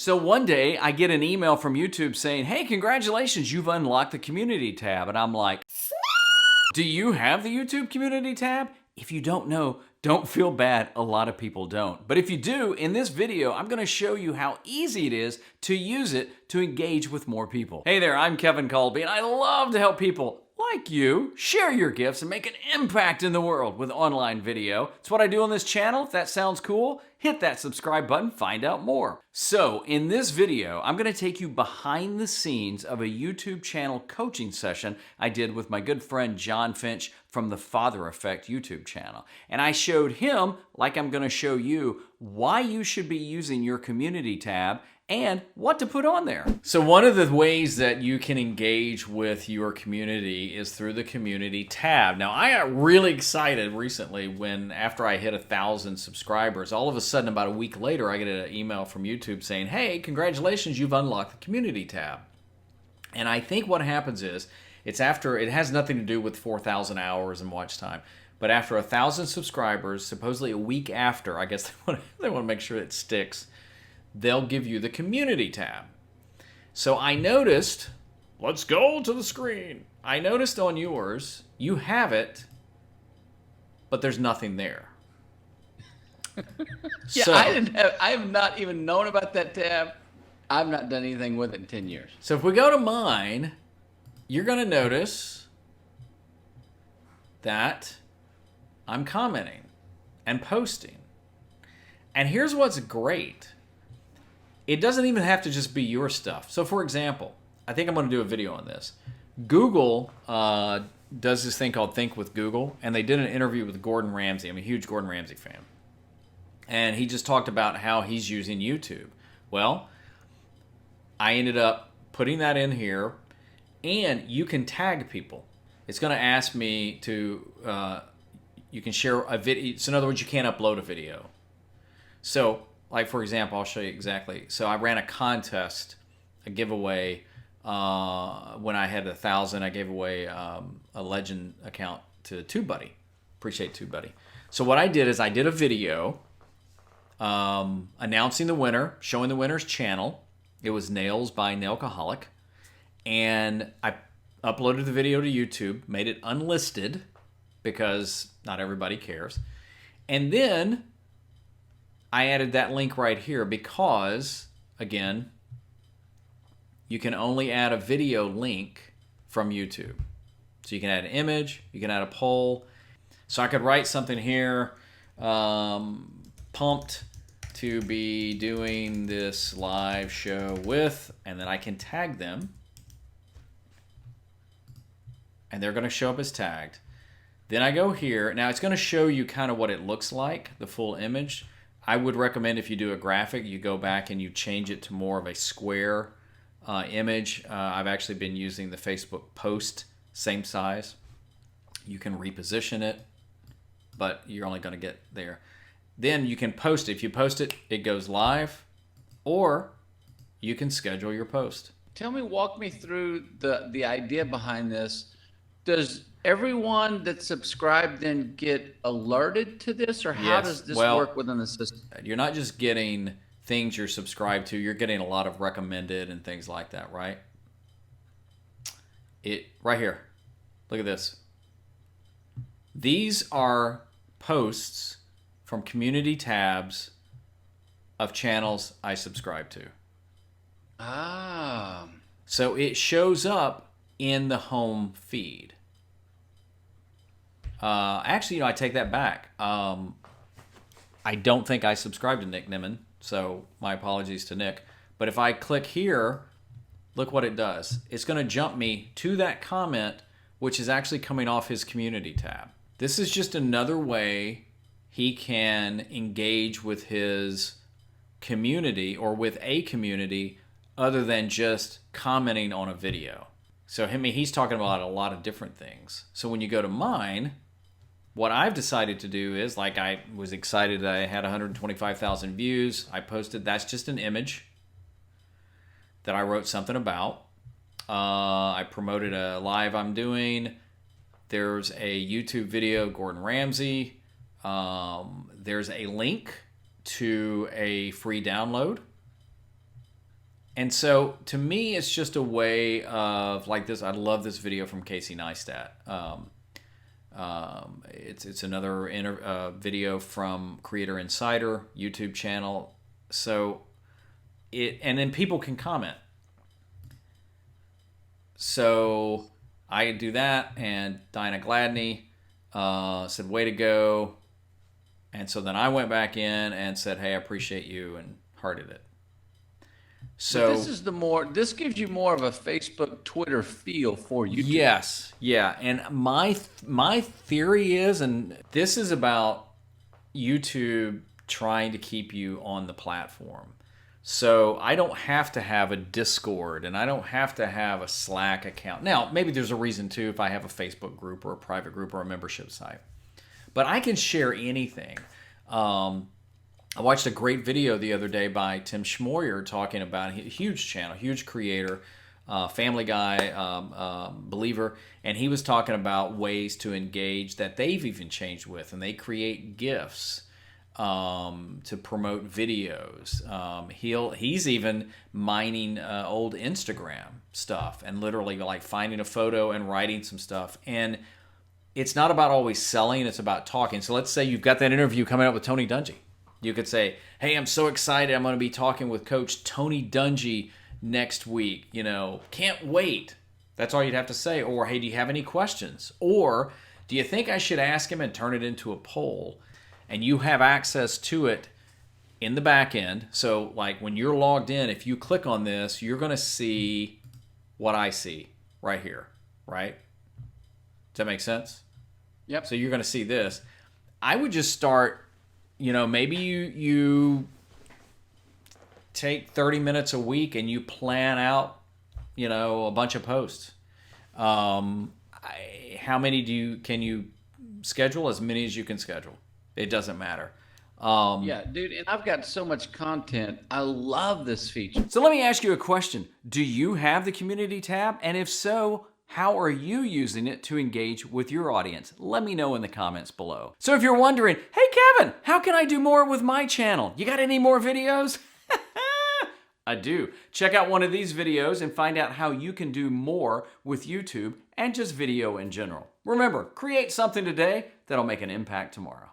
So one day I get an email from YouTube saying, hey, congratulations, you've unlocked the community tab. And I'm like, do you have the YouTube community tab? If you don't know, don't feel bad. A lot of people don't. But if you do, in this video, I'm going to show you how easy it is to use it to engage with more people. Hey there, I'm Kevin Kolbe, and I love to help people like you share your gifts and make an impact in the world with online video. It's what I do on this channel. If that sounds cool, hit that subscribe button, find out more. So in this video, I'm gonna take you behind the scenes of a YouTube channel coaching session I did with my good friend John Finch from the Father Effect YouTube channel. And I showed him, like I'm gonna show you, why you should be using your community tab and what to put on there. So one of the ways that you can engage with your community is through the community tab. Now, I got really excited recently when, after I hit 1,000 subscribers, all of a sudden about a week later, I get an email from YouTube saying, hey, congratulations, you've unlocked the community tab. And I think what happens is, it has nothing to do with 4,000 hours and watch time, but after 1,000 subscribers, supposedly a week after, I guess they want to make sure it sticks, they'll give you the community tab. So I noticed, let's go to the screen. I noticed on yours, you have it, but there's nothing there. Yeah, So, I have not even known about that tab. I've not done anything with it in 10 years. so if we go to mine, you're gonna notice that I'm commenting and posting. And here's what's great. It doesn't even have to just be your stuff. So for example, I think I'm going to do a video on this. Google does this thing called Think with Google, and they did an interview with Gordon Ramsay. I'm a huge Gordon Ramsay fan. And he just talked about how he's using YouTube. Well, I ended up putting that in here, and you can tag people. It's going to ask me to, you can share a video. So in other words, you can't upload a video. So, like, for example, I'll show you exactly. So I ran a contest, a giveaway. When I had 1,000, I gave away a Legend account to TubeBuddy. Appreciate TubeBuddy. So what I did is I did a video announcing the winner, showing the winner's channel. It was Nails by Nailcoholic. And I uploaded the video to YouTube, made it unlisted because not everybody cares. And then I added that link right here because, again, you can only add a video link from YouTube. So you can add an image, you can add a poll. So I could write something here, pumped to be doing this live show with, and then I can tag them. And they're going to show up as tagged. Then I go here. Now it's going to show you kind of what it looks like, the full image. I would recommend if you do a graphic, you go back and you change it to more of a square image. I've actually been using the Facebook post, same size. You can reposition it, but you're only going to get there. Then you can post it. If you post it, it goes live, or you can schedule your post. Walk me through the idea behind this. Does everyone that's subscribed then get alerted to this, or how Yes. does this Well, work within the system? You're not just getting things you're subscribed to, you're getting a lot of recommended and things like that, right? Right here. Look at this. These are posts from community tabs of channels I subscribe to. Ah. So it shows up in the home feed. Actually, I take that back. I don't think I subscribe to Nick Nimmin, so my apologies to Nick. But if I click here, look what it does. It's going to jump me to that comment, which is actually coming off his community tab. This is just another way he can engage with his community or with a community other than just commenting on a video. So he's talking about a lot of different things. So when you go to mine, what I've decided to do is, like, I was excited that I had 125,000 views. I posted, that's just an image that I wrote something about. I promoted a live I'm doing. There's a YouTube video, Gordon Ramsay. There's a link to a free download. And so to me, it's just a way of like this. I love this video from Casey Neistat. It's another video from Creator Insider YouTube channel. So and then people can comment. So I do that, and Dinah Gladney said, "Way to go." And so then I went back in and said, "Hey, I appreciate you," and hearted it. So but this gives you more of a Facebook, Twitter feel for YouTube. Yes, yeah. And my theory is, and this is about YouTube trying to keep you on the platform. So I don't have to have a Discord, and I don't have to have a Slack account. Now, maybe there's a reason too if I have a Facebook group or a private group or a membership site. But I can share anything. I watched a great video the other day by Tim Schmoyer talking about a huge channel, huge creator, Family Guy believer, and he was talking about ways to engage that they've even changed with, and they create GIFs to promote videos. He's even mining old Instagram stuff and literally like finding a photo and writing some stuff. And it's not about always selling, it's about talking. So let's say you've got that interview coming up with Tony Dungy. You could say, "Hey, I'm so excited. I'm going to be talking with Coach Tony Dungy next week. You know, can't wait." That's all you'd have to say. Or, "Hey, do you have any questions?" Or, "Do you think I should ask him?" and turn it into a poll. And you have access to it in the back end. So, like when you're logged in, if you click on this, you're going to see what I see right here, right? Does that make sense? Yep. So you're going to see this. I would just start... maybe you take 30 minutes a week and you plan out, a bunch of posts. How many can you schedule? As many as you can schedule. It doesn't matter. Yeah, dude, and I've got so much content. I love this feature. So let me ask you a question. Do you have the community tab? And if so, how are you using it to engage with your audience? Let me know in the comments below. So if you're wondering, "Hey Kevin, how can I do more with my channel? You got any more videos?" I do. Check out one of these videos and find out how you can do more with YouTube and just video in general. Remember, create something today that'll make an impact tomorrow.